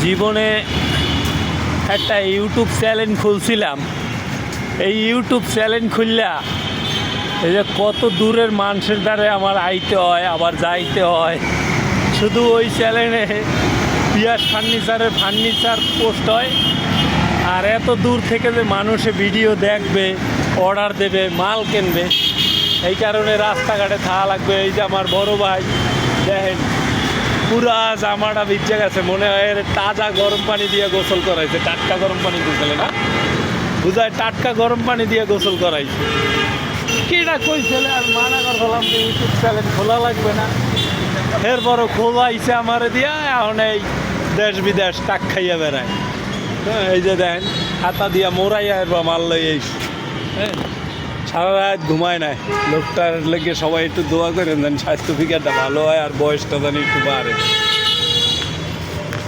জীবনে একটা YouTube channel খুলছিলাম। এই ইউটিউব চ্যানেল খুললা এই যে কত দূরের মানুষের দ্বারে আমার আইতে হয় আবার যাইতে হয়। শুধু ওই চ্যানেলে পিয়াস ফার্নিচার পোস্ট হয়, আর এত দূর থেকে যে মানুষে ভিডিও দেখবে, অর্ডার দেবে, মাল কিনবে, এই কারণে রাস্তাঘাটে থাকা লাগবে। এই যে আমার বড় ভাই দেখেন পুরা জামাটা ভিজে গেছে, মনে হয় তাজা গরম পানি দিয়ে গোসল করাইছে। টাটকা গরম পানি দিয়েছিল না, বুঝায় টাটকা গরম পানি দিয়ে গোসল করাইছে। কিটা কইছিল আর মানা করলাম যে ইউটিউব চ্যানেল খোলা লাগবে না, এরপরও খোলাইছে আমারে দিয়া। এখন এই দেশ বিদেশ টাক খাইয়া বেড়ায়। এই যে দেখেন হাতা দিয়া মোড়াইয়া এরপর মাল লই আইছে। হ্যাঁ, সারা রাত ঘুমায় নাই। লোকটার লেগে সবাই একটু দোয়া করেন যেন স্বাস্থ্য ফিগারটা ভালো হয় আর বয়সটা যেন একটু বাড়ে।